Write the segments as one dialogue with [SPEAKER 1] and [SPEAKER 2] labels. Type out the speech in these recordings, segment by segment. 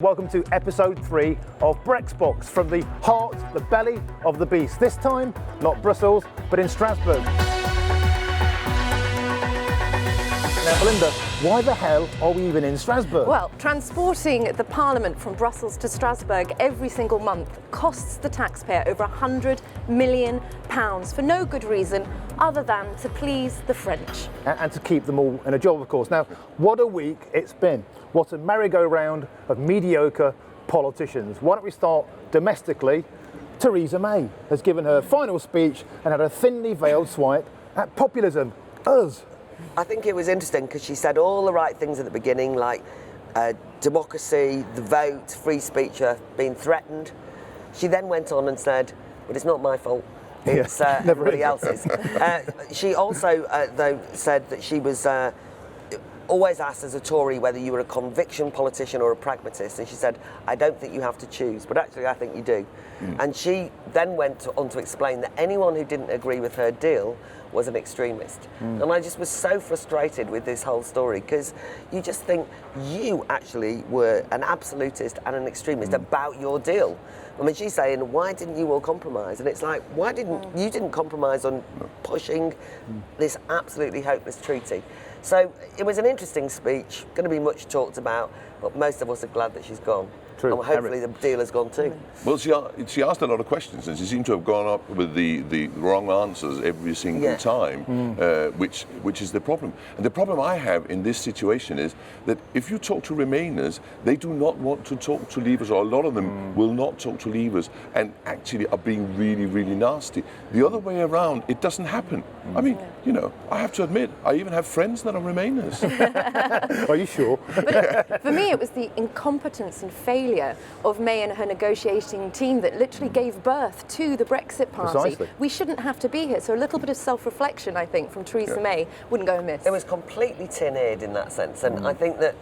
[SPEAKER 1] Welcome to episode 3 of BrexBox, from the heart, the belly of the beast. This time, not Brussels, but in Strasbourg. Now, Belinda, why the hell are we even in Strasbourg?
[SPEAKER 2] Well, transporting the Parliament from Brussels to Strasbourg every single month costs the taxpayer over £100 million for no good reason other than to please the French.
[SPEAKER 1] And to keep them all in a job, of course. Now, what a week it's been. What a merry-go-round of mediocre politicians. Why don't we start domestically? Theresa May has given her final speech and had a thinly veiled swipe at populism. Us.
[SPEAKER 3] I think it was interesting because she said all the right things at the beginning, like democracy, the vote, free speech are being threatened. She then went on and said, but it's not my fault. It's everybody else's. She also, though, said that she was always asked as a Tory whether you were a conviction politician or a pragmatist, and she said, I don't think you have to choose, but actually I think you do. And she then went on to explain that anyone who didn't agree with her deal was an extremist. And I just was so frustrated with this whole story, because you just think you actually were an absolutist and an extremist about your deal. I mean, she's saying, why didn't you all compromise? And it's like, why didn't you compromise on pushing this absolutely hopeless treaty? So it was an interesting speech, going to be much talked about, but most of us are glad that she's gone.
[SPEAKER 1] True.
[SPEAKER 3] And hopefully the deal has gone too.
[SPEAKER 4] Well, she asked a lot of questions, and she seemed to have gone up with the wrong answers every single time, which is the problem. And the problem I have in this situation is that if you talk to Remainers, they do not want to talk to Leavers, or a lot of them will not talk to Leavers, and actually are being really, really nasty. The other way around, it doesn't happen. I mean, you know, I have to admit, I even have friends that are Remainers.
[SPEAKER 1] Are you sure?
[SPEAKER 2] But for me, it was the incompetence and failure of May and her negotiating team that literally gave birth to the Brexit Party.
[SPEAKER 1] Precisely.
[SPEAKER 2] We shouldn't have to be here. So a little bit of self-reflection, I think, from Theresa May wouldn't go amiss.
[SPEAKER 3] It was completely tin-eared in that sense, and I think that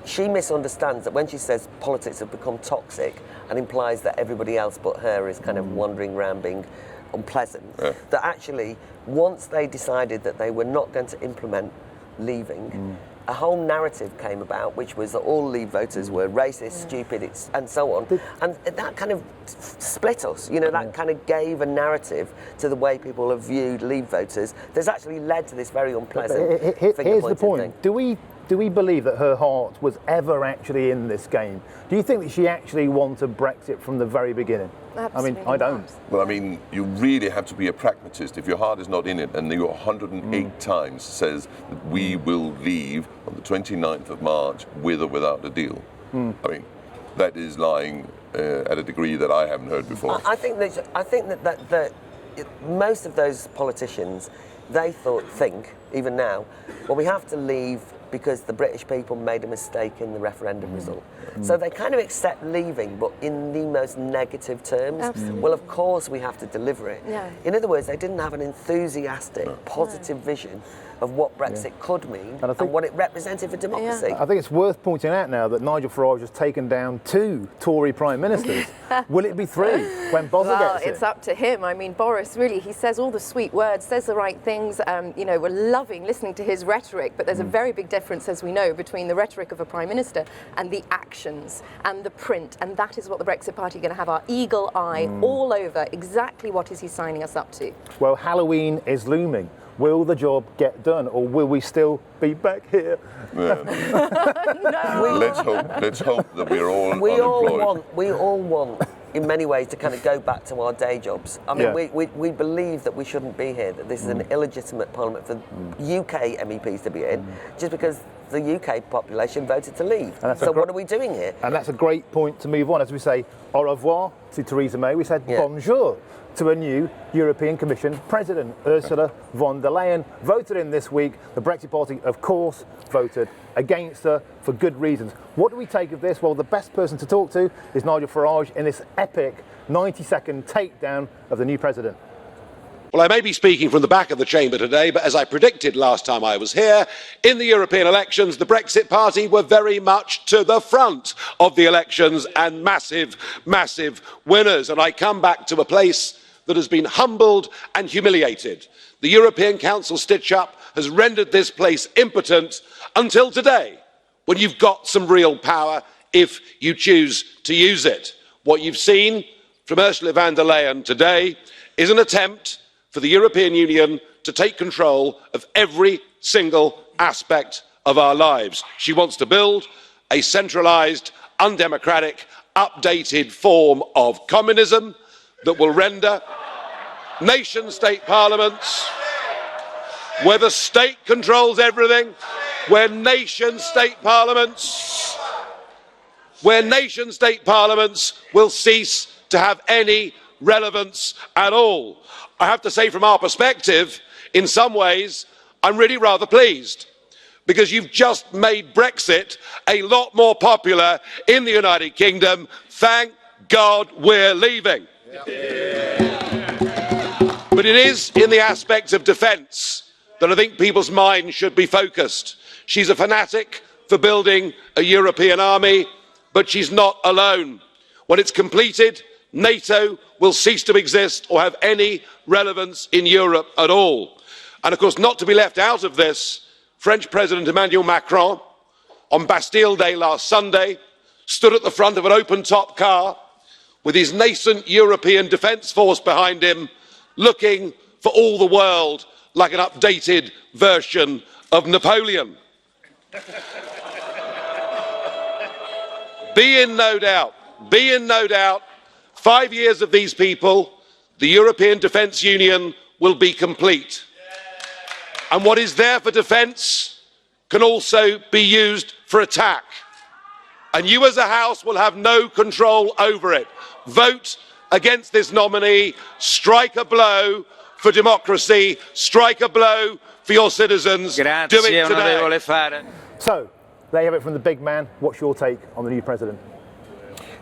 [SPEAKER 3] she misunderstands that when she says politics have become toxic and implies that everybody else but her is kind of wandering around being unpleasant, that actually once they decided that they were not going to implement leaving, a whole narrative came about, which was that all Leave voters were racist, stupid, and so on. And that kind of split us, you know, that kind of gave a narrative to the way people have viewed Leave voters that's actually led to this very unpleasant
[SPEAKER 1] Here's the point.
[SPEAKER 3] thing.
[SPEAKER 1] Do we believe that her heart was ever actually in this game? Do you think that she actually wanted Brexit from the very beginning?
[SPEAKER 2] Absolutely
[SPEAKER 1] I mean, I don't.
[SPEAKER 2] not.
[SPEAKER 4] Well, I mean, you really have to be a pragmatist. If your heart is not in it, and your 108 times says that we will leave on the 29th of March with or without a deal. I mean, that is lying at a degree that I haven't heard before.
[SPEAKER 3] I think that most of those politicians, they think, even now, well, we have to leave because the British people made a mistake in the referendum result. So they kind of accept leaving, but in the most negative terms.
[SPEAKER 2] Absolutely.
[SPEAKER 3] Well, of course we have to deliver it.
[SPEAKER 2] Yeah.
[SPEAKER 3] In other words, they didn't have an enthusiastic, positive vision of what Brexit could mean and what it represented for democracy.
[SPEAKER 1] I think it's worth pointing out now that Nigel Farage has taken down 2 Tory Prime Ministers. Will it be 3 when Boswell gets it?
[SPEAKER 2] It's up to him. I mean, Boris, really, he says all the sweet words, says the right things. You know, we're loving listening to his rhetoric, but there's a very big difference, as we know, between the rhetoric of a Prime Minister and the actions and the print. And that is what the Brexit Party are going to have our eagle eye all over. Exactly what is he signing us up to?
[SPEAKER 1] Well, Halloween is looming. Will the job get done, or will we still be back here?
[SPEAKER 4] Yeah.
[SPEAKER 2] No.
[SPEAKER 4] Let's hope that we're all unemployed.
[SPEAKER 3] We all want, in many ways, to kind of go back to our day jobs. I mean, we believe that we shouldn't be here, that this is an illegitimate parliament for UK MEPs to be in, just because the UK population voted to leave. So what are we doing here?
[SPEAKER 1] And that's a great point to move on. As we say au revoir to Theresa May, we said bonjour to a new European Commission President. Ursula von der Leyen voted in this week. The Brexit Party, of course, voted against her for good reasons. What do we take of this? Well, the best person to talk to is Nigel Farage in this epic 90-second takedown of the new president.
[SPEAKER 5] Well, I may be speaking from the back of the chamber today, but as I predicted last time I was here, in the European elections, the Brexit Party were very much to the front of the elections and massive, massive winners. And I come back to a place that has been humbled and humiliated. The European Council stitch-up has rendered this place impotent until today, when you've got some real power if you choose to use it. What you've seen from Ursula von der Leyen today is an attempt for the European Union to take control of every single aspect of our lives. She wants to build a centralised, undemocratic, updated form of communism that will render nation-state parliaments, where the state controls everything, where nation-state parliaments will cease to have any relevance at all. I have to say, from our perspective, in some ways, I'm really rather pleased, because you've just made Brexit a lot more popular in the United Kingdom. Thank God we're leaving. But it is in the aspects of defence that I think people's minds should be focused. She's a fanatic for building a European army, but she's not alone. When it's completed, NATO will cease to exist or have any relevance in Europe at all. And of course, not to be left out of this, French President Emmanuel Macron, on Bastille Day last Sunday, stood at the front of an open-top car with his nascent European defence force behind him, looking for all the world like an updated version of Napoleon. Be in no doubt, 5 years of these people, the European Defence Union will be complete. And what is there for defence can also be used for attack. And you as a House will have no control over it. Vote against this nominee, strike a blow for democracy, strike a blow for your citizens.
[SPEAKER 6] Grazie,
[SPEAKER 5] do it today.
[SPEAKER 6] onorevole Farage.
[SPEAKER 1] So, there you have it from the big man. What's your take on the new president?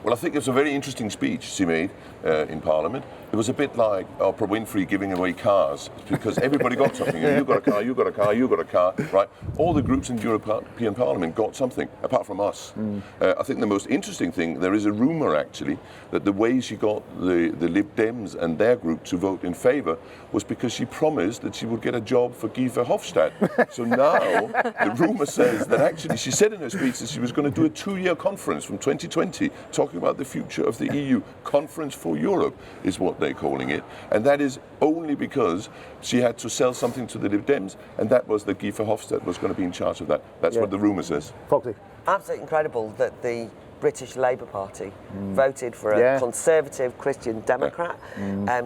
[SPEAKER 4] Well, I think it's a very interesting speech she made in Parliament. It was a bit like Oprah Winfrey giving away cars, because everybody got something. You got a car, you got a car, you got a car, right? All the groups in the European Parliament got something, apart from us. I think the most interesting thing, there is a rumour actually, that the way she got the Lib Dems and their group to vote in favour was because she promised that she would get a job for Guy Verhofstadt. So now the rumour says that actually she said in her speech that she was going to do a 2-year conference from 2020 talking about the future of the EU. Conference for Europe is what they're calling it, and that is only because she had to sell something to the Lib Dems, and that was that Guy Verhofstadt was going to be in charge of that. That's what the rumour says.
[SPEAKER 1] Foxy.
[SPEAKER 3] Absolutely incredible that the British Labour Party voted for a conservative Christian Democrat.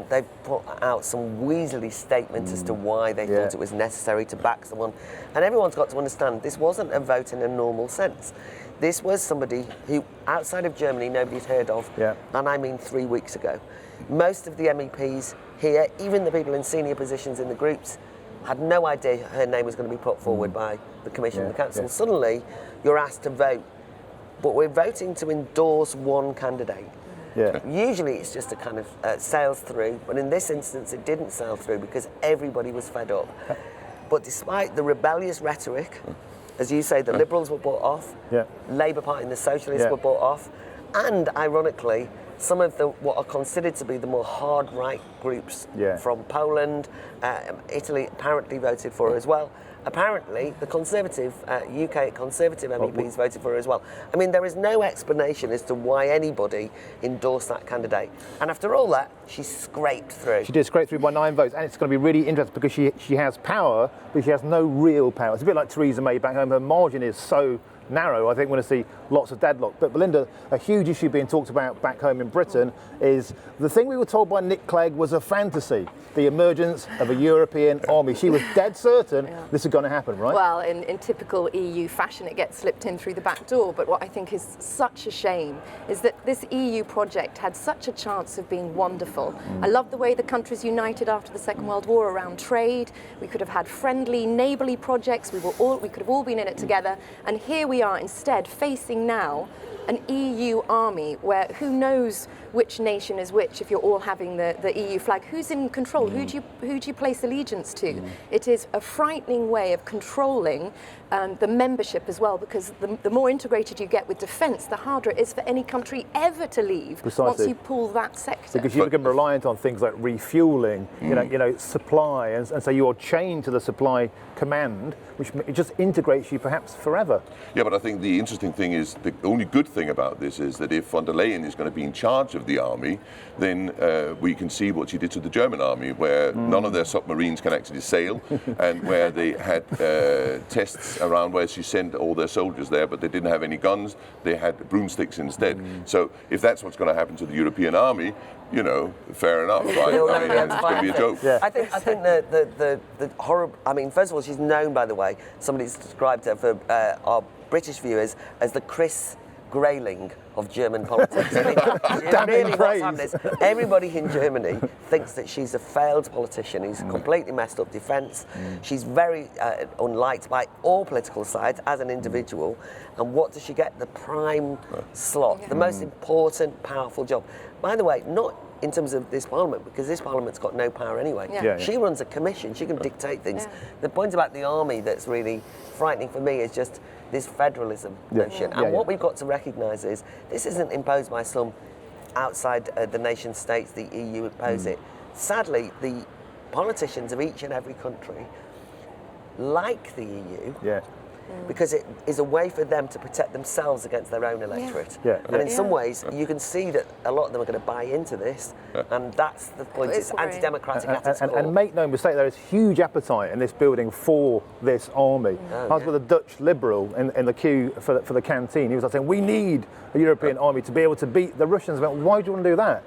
[SPEAKER 3] They've put out some weaselly statements as to why they thought it was necessary to back someone. And everyone's got to understand this wasn't a vote in a normal sense. This was somebody who, outside of Germany, nobody's heard of, and I mean 3 weeks ago. Most of the MEPs here, even the people in senior positions in the groups, had no idea her name was going to be put forward by the Commission and the Council. Suddenly, you're asked to vote, but we're voting to endorse one candidate. Usually it's just a kind of sails through, but in this instance it didn't sail through because everybody was fed up. But despite the rebellious rhetoric, as you say, the Liberals were bought off, Labour Party and the Socialists were bought off, and ironically, some of what are considered to be the more hard right groups from Poland, Italy apparently voted for her as well. Apparently, the Conservative, UK Conservative MEPs voted for her as well. I mean, there is no explanation as to why anybody endorsed that candidate. And after all that, she scraped through.
[SPEAKER 1] She did scrape through by 9 votes, and it's going to be really interesting because she has power, but she has no real power. It's a bit like Theresa May back home. Her margin is so narrow. I think we're going to see lots of deadlock. But Belinda, a huge issue being talked about back home in Britain is the thing we were told by Nick Clegg was a fantasy, the emergence of a European army. She was dead certain this is going to happen, right?
[SPEAKER 2] Well, in typical EU fashion, it gets slipped in through the back door. But what I think is such a shame is that this EU project had such a chance of being wonderful. I love the way the countries united after the Second World War around trade. We could have had friendly, neighbourly projects. We could have all been in it together. And here we are instead facing now an EU army where who knows which nation is which if you're all having the EU flag. Who's in control? Who do you place allegiance to? It is a frightening way of controlling the membership as well, because the more integrated you get with defence, the harder it is for any country ever to leave once you pull that sector.
[SPEAKER 1] Because you become reliant on things like refuelling, you know, supply, and so you're chained to the supply command, which it just integrates you perhaps forever.
[SPEAKER 4] Yeah, but I think the interesting thing is the only good thing about this is that if von der Leyen is going to be in charge of the army, then we can see what she did to the German army, where none of their submarines can actually sail, and where they had tests around where she sent all their soldiers there, but they didn't have any guns, they had broomsticks instead. So if that's what's going to happen to the European army, you know, fair enough, right? I mean, it's going to be a joke.
[SPEAKER 3] Yeah. I think the horrible. I mean, first of all, she's known, by the way. Somebody's described her for our British viewers as the Chris Grayling of German politics. I mean, really what's happened is everybody in Germany thinks that she's a failed politician who's completely messed up defence. She's very unliked by all political sides as an individual. And what does she get? The prime slot, the most important, powerful job. By the way, not in terms of this parliament, because this parliament's got no power anyway. She runs a commission, she can dictate things. The point about the army that's really frightening for me is just this federalism notion. And what we've got to recognise is this isn't imposed by some outside the nation states, the EU impose it. Sadly, the politicians of each and every country like the EU because it is a way for them to protect themselves against their own electorate. And in some ways, you can see that a lot of them are going to buy into this, and that's the point. It's anti-democratic at its core.
[SPEAKER 1] And make no mistake, there is huge appetite in this building for this army. I was with a Dutch Liberal in the queue for the canteen. He was like saying, we need a European army to be able to beat the Russians. I went, why do you want to do that?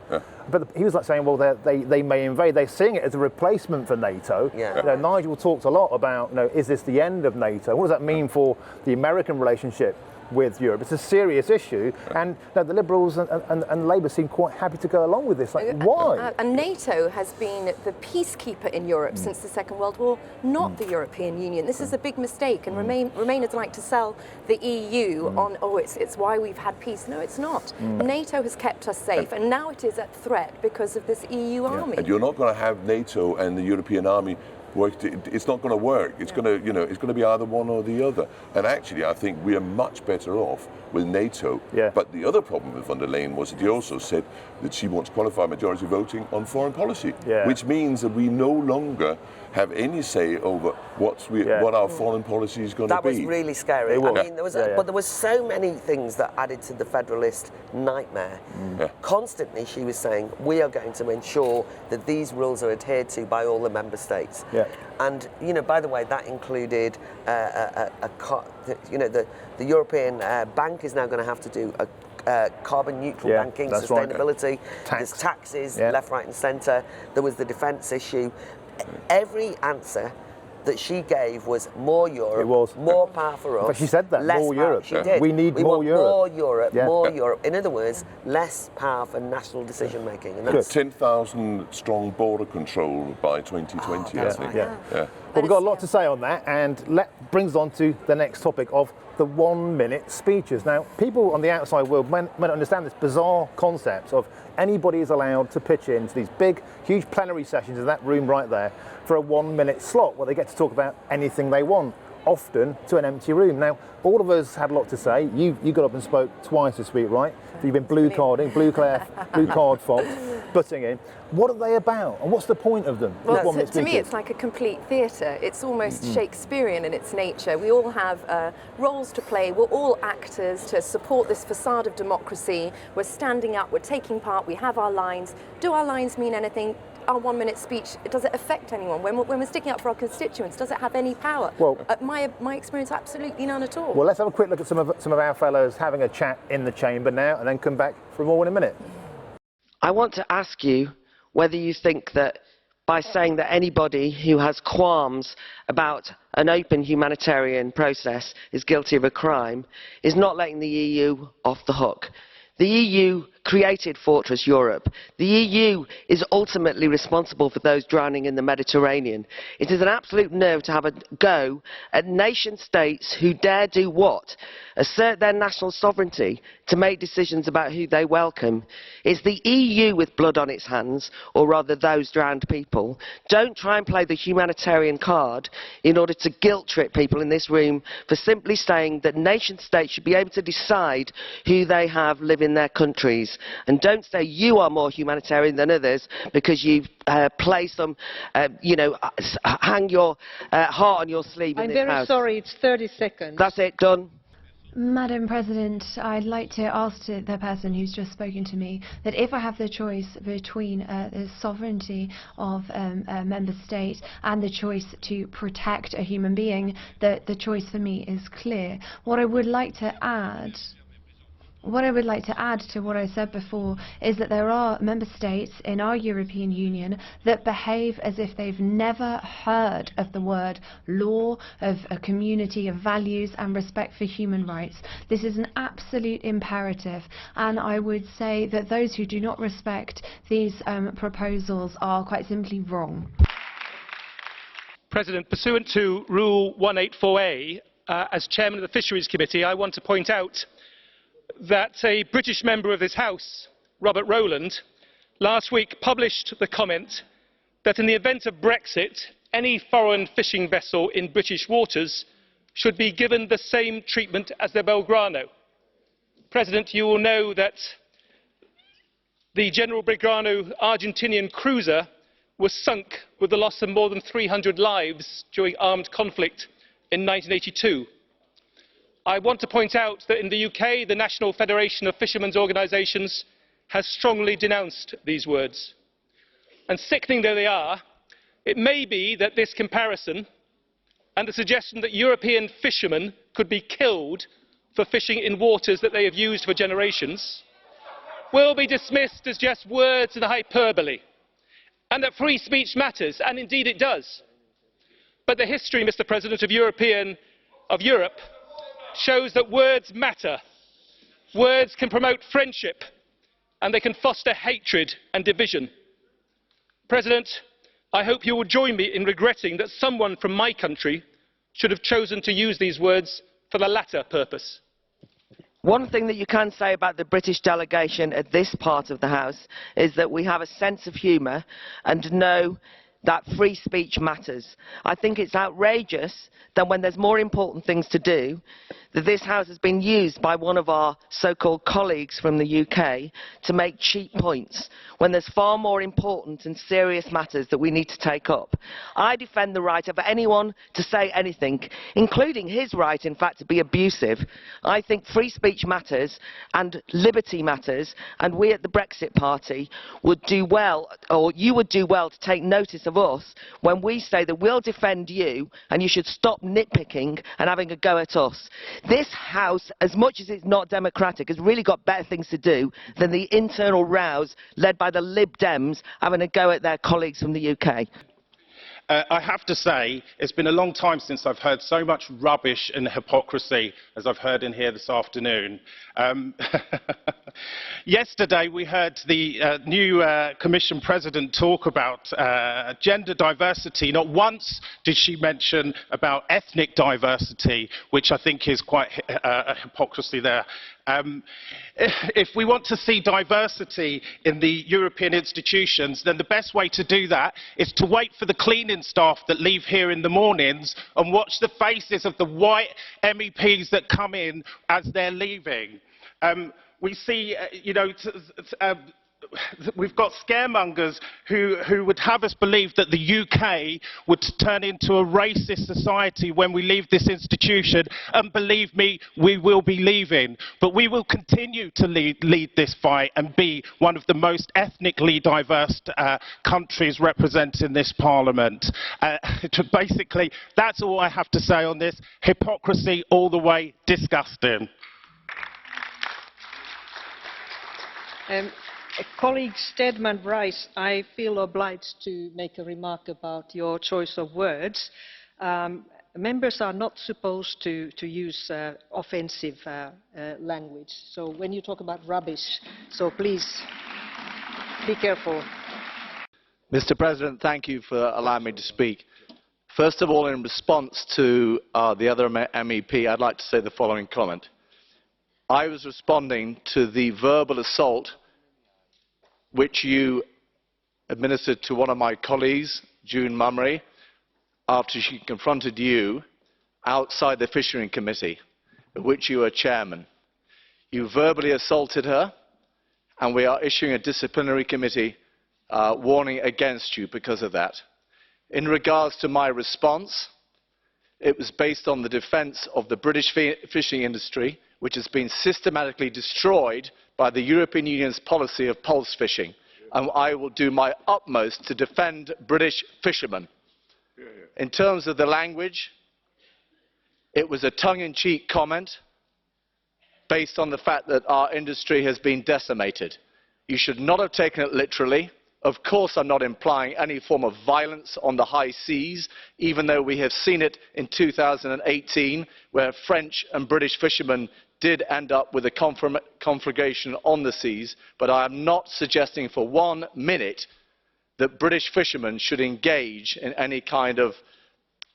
[SPEAKER 1] But he was like saying, well, they may invade. They're seeing it as a replacement for NATO. You know, Nigel talks a lot about, you know, is this the end of NATO? What does that mean for the American relationship with Europe? It's a serious issue, and the Liberals and Labour seem quite happy to go along with this. Like, why?
[SPEAKER 2] And NATO has been the peacekeeper in Europe since the Second World War, not the European Union. This is a big mistake, and Remainers like to sell the EU on, it's why we've had peace. No, it's not. NATO has kept us safe, and now it is at threat because of this EU army.
[SPEAKER 4] And you're not going to have NATO and the European army work. It's not going to work. It's going to, you know, it's going to be either one or the other. And actually, I think we are much better off with NATO. But the other problem with von der Leyen was that he also said that she wants qualified majority voting on foreign policy, which means that we no longer have any say over what our foreign policy is going to be.
[SPEAKER 3] That was really scary. I mean, there was but there were so many things that added to the federalist nightmare. Constantly, she was saying, we are going to ensure that these rules are adhered to by all the member states. And, you know, by the way, that included the European Bank is now going to have to do a carbon neutral banking, sustainability. There's taxes, left, right and centre. There was the defence issue. Every answer that she gave was more Europe, more power for us.
[SPEAKER 1] But she said that,
[SPEAKER 3] less
[SPEAKER 1] more
[SPEAKER 3] power.
[SPEAKER 1] Europe.
[SPEAKER 3] She did.
[SPEAKER 1] We need more Europe.
[SPEAKER 3] More Europe, more Europe. In other words, less power for national decision making. And that's
[SPEAKER 4] 10,000 strong border control by 2020, I think.
[SPEAKER 1] Well, we've got a lot to say on that, and brings on to the next topic of the 1-minute speeches. Now, people on the outside world might not understand this bizarre concept of anybody is allowed to pitch into these big, huge plenary sessions in that room right there for a 1-minute slot where they get to talk about anything they want, often to an empty room. Now, all of us had a lot to say. You got up and spoke twice this week, right? You've been blue card Fox, butting in. What are they about, and what's the point of them?
[SPEAKER 2] Well, to me, it's like a complete theatre. It's almost Shakespearean in its nature. We all have roles to play. We're all actors to support this facade of democracy. We're standing up. We're taking part. We have our lines. Do our lines mean anything? Our 1-minute speech, does it affect anyone? When we're sticking up for our constituents, does it have any power? Well, my experience, absolutely none at all.
[SPEAKER 1] Well, let's have a quick look at some of our fellows having a chat in the chamber now, and then come back for more in a minute.
[SPEAKER 6] I want to ask you whether you think that by saying that anybody who has qualms about an open humanitarian process is guilty of a crime is not letting the EU off the hook. The EU created Fortress Europe. The EU is ultimately responsible for those drowning in the Mediterranean. It is an absolute nerve to have a go at nation states who dare do what? Assert their national sovereignty to make decisions about who they welcome. It's the EU with blood on its hands, or rather those drowned people. Don't try and play the humanitarian card in order to guilt trip people in this room for simply saying that nation states should be able to decide who they have live in their countries. And don't say you are more humanitarian than others because you play some, hang your heart on your sleeve in this house.
[SPEAKER 7] I'm very sorry, it's 30 seconds.
[SPEAKER 6] That's it, done.
[SPEAKER 7] Madam President, I'd like to ask to the person who's just spoken to me that if I have the choice between the sovereignty of a member state and the choice to protect a human being, that the choice for me is clear. What I would like to add to what I said before is that there are member states in our European Union that behave as if they've never heard of the word law, of a community of values and respect for human rights. This is an absolute imperative, and I would say that those who do not respect these proposals are quite simply wrong.
[SPEAKER 8] President, pursuant to Rule 184A, as Chairman of the Fisheries Committee, I want to point out that a British member of this House, Robert Rowland, last week published the comment that in the event of Brexit, any foreign fishing vessel in British waters should be given the same treatment as the Belgrano. President, you will know that the General Belgrano Argentinian cruiser was sunk with the loss of more than 300 lives during armed conflict in 1982. I want to point out that in the UK, the National Federation of Fishermen's Organisations has strongly denounced these words. And sickening though they are, it may be that this comparison and the suggestion that European fishermen could be killed for fishing in waters that they have used for generations will be dismissed as just words and hyperbole, and that free speech matters, and indeed it does. But the history, Mr. President, of Europe shows that words matter. Words can promote friendship and they can foster hatred and division. President, I hope you will join me in regretting that someone from my country should have chosen to use these words for the latter purpose.
[SPEAKER 6] One thing that you can say about the British delegation at this part of the House is that we have a sense of humour and know that free speech matters. I think it's outrageous that when there's more important things to do, that this House has been used by one of our so-called colleagues from the UK to make cheap points, when there's far more important and serious matters that we need to take up. I defend the right of anyone to say anything, including his right, in fact, to be abusive. I think free speech matters and liberty matters, and we at the Brexit Party would do well, or you would do well, to take notice of us when we say that we'll defend you and you should stop nitpicking and having a go at us. This House, as much as it's not democratic, has really got better things to do than the internal rows led by the Lib Dems having a go at their colleagues from the UK.
[SPEAKER 9] I have to say, it's been a long time since I've heard so much rubbish and hypocrisy as I've heard in here this afternoon. Yesterday we heard the new Commission President talk about gender diversity. Not once did she mention about ethnic diversity, which I think is quite a hypocrisy there. If we want to see diversity in the European institutions, then the best way to do that is to wait for the cleaning staff that leave here in the mornings and watch the faces of the white MEPs that come in as they're leaving. We see, we've got scaremongers who would have us believe that the UK would turn into a racist society when we leave this institution, and believe me, we will be leaving. But we will continue to lead this fight and be one of the most ethnically diverse countries represented in this Parliament. Basically, that's all I have to say on this. Hypocrisy all the way, disgusting.
[SPEAKER 10] Colleague Stedman Rice, I feel obliged to make a remark about your choice of words. Members are not supposed to use offensive language. So when you talk about rubbish, so please be careful.
[SPEAKER 11] Mr. President, thank you for allowing me to speak. First of all, in response to the other MEP, I'd like to say the following comment. I was responding to the verbal assault which you administered to one of my colleagues, June Mummery, after she confronted you outside the Fisheries Committee, of which you are chairman. You verbally assaulted her, and we are issuing a disciplinary committee warning against you because of that. In regards to my response, It was based on the defence of the British fishing industry, which has been systematically destroyed by the European Union's policy of pulse fishing. And I will do my utmost to defend British fishermen. In terms of the language, it was a tongue-in-cheek comment based on the fact that our industry has been decimated. You should not have taken it literally. Of course, I'm not implying any form of violence on the high seas, even though we have seen it in 2018, where French and British fishermen did end up with a conflagration on the seas. But I am not suggesting for 1 minute that British fishermen should engage in any kind of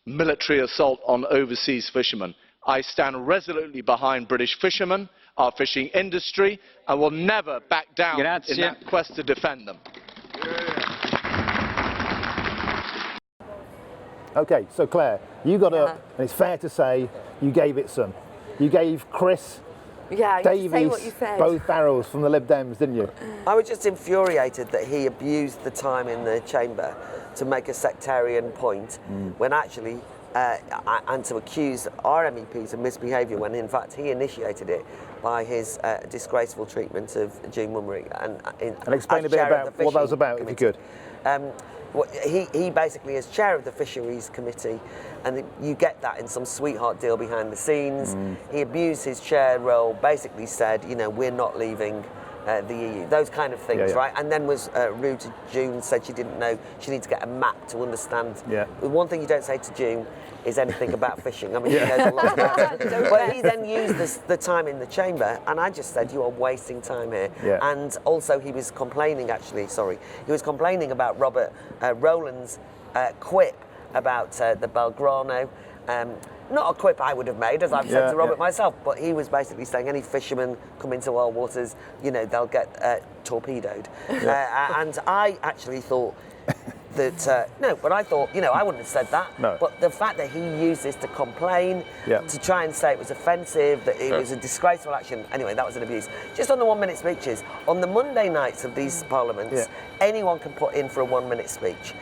[SPEAKER 11] military assault on overseas fishermen. I stand resolutely behind British fishermen, our fishing industry, and will never back down in that quest to defend them.
[SPEAKER 1] Okay, so Claire, you got up, and it's fair to say you gave it some. You gave Chris Davies both barrels from the Lib Dems, didn't you?
[SPEAKER 3] I was just infuriated that he abused the time in the chamber to make a sectarian point when actually, and to accuse our MEPs of misbehaviour when in fact he initiated it by his disgraceful treatment of June Mummery. And
[SPEAKER 1] explain a bit about what that was about, if you could.
[SPEAKER 3] He basically, as chair of the Fisheries Committee, and you get that in some sweetheart deal behind the scenes, he abused his chair role, basically said, you know, we're not leaving the EU, those kind of things, right? And then was rude to June, said she didn't know, she needs to get a map to understand. The one thing you don't say to June is anything about fishing. I mean, he knows a lot about it. But he then used the time in the chamber, and I just said, you are wasting time here. And also he was complaining, he was complaining about Robert Rowland's quip about the Belgrano. Not a quip I would have made, as I've said to Robert myself, but he was basically saying any fishermen come into our waters, you know, they'll get torpedoed. And I actually thought that, no, but I thought, you know, I wouldn't have said that. No. But the fact that he used this to complain, to try and say it was offensive, that it was a disgraceful action, anyway, that was an abuse. Just on the 1 minute speeches, on the Monday nights of these parliaments, anyone can put in for a 1 minute speech.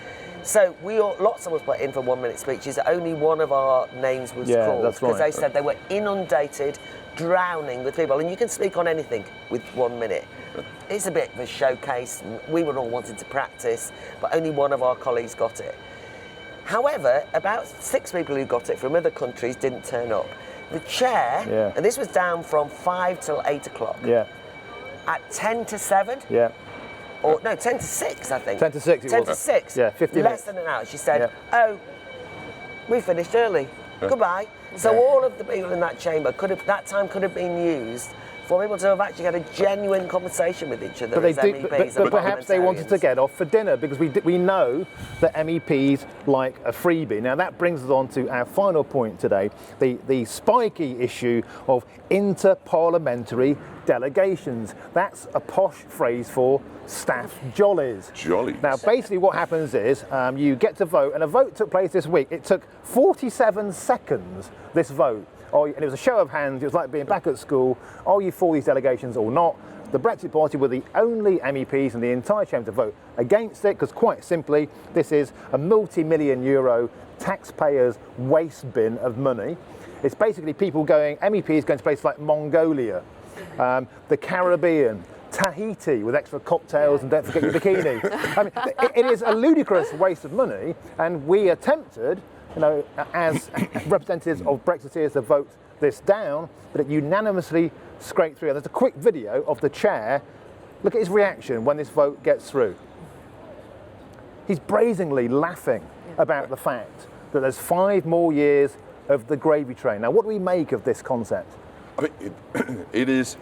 [SPEAKER 3] So lots of us put in for 1 minute speeches. Only one of our names was called because they said they were inundated, drowning with people. And you can speak on anything with 1 minute. It's a bit of a showcase. We were all wanting to practice, but only one of our colleagues got it. However, about 6 people who got it from other countries didn't turn up. The chair, and this was down from 5 till 8 o'clock. At 10 to 7. Or no, 10 to 6, I think.
[SPEAKER 1] 10 to 6 it was.
[SPEAKER 3] 10 to 6.
[SPEAKER 1] Yeah, 50 minutes.
[SPEAKER 3] Less than an hour. She said, oh, we finished early. Goodbye. So all of the people in that chamber that time could have been used for people to have actually had a genuine conversation with each other as MEPs.
[SPEAKER 1] But perhaps they wanted to get off for dinner because we know that MEPs like a freebie. Now that brings us on to our final point today, the spiky issue of inter-parliamentary delegations. That's a posh phrase for staff jollies. Now basically what happens is you get to vote, and a vote took place this week. It took 47 seconds, this vote. And it was a show of hands. It was like being back at school. Are you for these delegations or not? The Brexit Party were the only MEPs in the entire chamber to vote against it because, quite simply, this is a multi-million euro taxpayers' waste bin of money. It's basically people MEPs going to places like Mongolia, the Caribbean, Tahiti with extra cocktails and don't forget your bikini. I mean, it is a ludicrous waste of money, and we attempted, you know, as representatives of Brexiteers to vote this down, but it unanimously scraped through. There's a quick video of the chair. Look at his reaction when this vote gets through. He's brazenly laughing about the fact that there's 5 more years of the gravy train. Now, what do we make of this concept?
[SPEAKER 4] I mean, it is,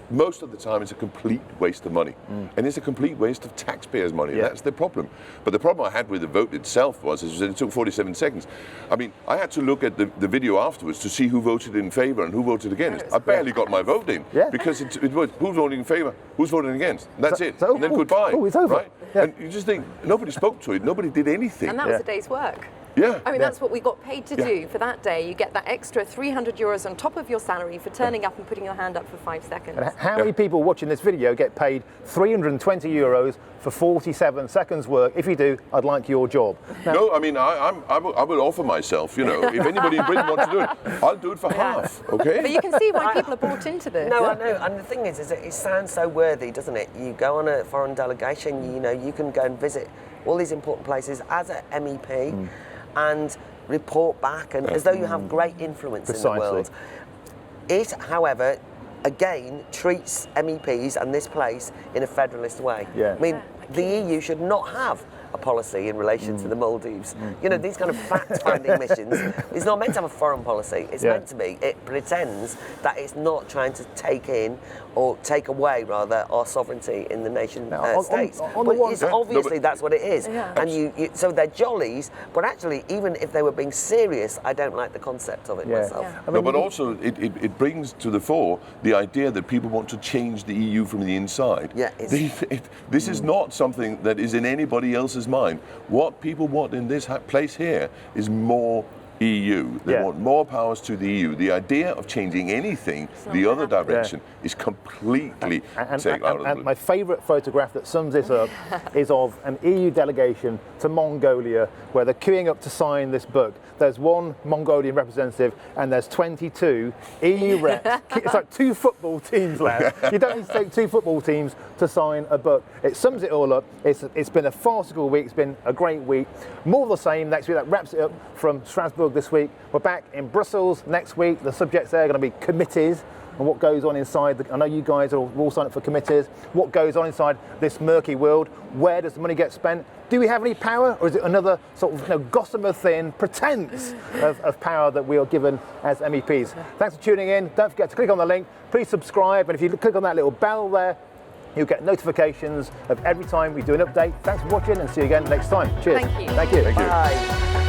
[SPEAKER 4] most of the time, it's a complete waste of money. And it's a complete waste of taxpayers' money. That's the problem. But the problem I had with the vote itself was it took 47 seconds. I mean, I had to look at the video afterwards to see who voted in favour and who voted against. I barely got my vote in because it was who's voting in favour, who's voting against. And that's it. And then goodbye.
[SPEAKER 1] It's over.
[SPEAKER 4] Right? And you just think, nobody spoke to it, nobody did anything.
[SPEAKER 2] And that was a day's work.
[SPEAKER 4] Yeah.
[SPEAKER 2] I mean, that's what we got paid to do for that day. You get that extra 300 euros on top of your salary for turning up and putting your hand up for 5 seconds.
[SPEAKER 1] And how many people watching this video get paid 320 euros for 47 seconds work? If you do, I'd like your job. Now,
[SPEAKER 4] no, I mean, I would offer myself, you know, if anybody in Britain wants to do it, I'll do it for half, okay?
[SPEAKER 2] But you can see why people are bought into this.
[SPEAKER 3] No, I know, and the thing is it sounds so worthy, doesn't it? You go on a foreign delegation, you know, you can go and visit all these important places as an MEP and report back, and as though you have great influence in the world. It, however, again, treats MEPs and this place in a federalist way. I mean, the EU should not have a policy in relation to the Maldives. You know, these kind of fact-finding missions, it's not meant to have a foreign policy. It's meant to be. It pretends that it's not trying to take in or take away, rather, our sovereignty in the nation states. Obviously, that's what it is. And so they're jollies, but actually, even if they were being serious, I don't like the concept of it myself.
[SPEAKER 1] I mean,
[SPEAKER 4] but also, it brings to the fore the idea that people want to change the EU from the inside. This is not something that is in anybody else's mind. What people want in this place here is more EU. They want more powers to the EU. The idea of changing anything the other direction is completely taken out of the blue.
[SPEAKER 1] My favourite photograph that sums this up is of an EU delegation to Mongolia, where they're queuing up to sign this book. There's one Mongolian representative and there's 22 EU reps. It's like 2 football teams, lads. You don't need to take 2 football teams to sign a book. It sums it all up. It's been a farcical week. It's been a great week. More of the same next week. That wraps it up from Strasbourg this week. We're back in Brussels next week. The subjects there are going to be committees and what goes on inside. I know you guys are all signed up for committees. What goes on inside this murky world? Where does the money get spent? Do we have any power, or is it another sort of gossamer thin pretense of power that we are given as MEPs? Thanks for tuning in. Don't forget to click on the link. Please subscribe, and if you click on that little bell there, you'll get notifications of every time we do an update. Thanks for watching, and see you again next time. Cheers.
[SPEAKER 2] Thank you.
[SPEAKER 1] Thank you.
[SPEAKER 4] Thank you.
[SPEAKER 3] Bye.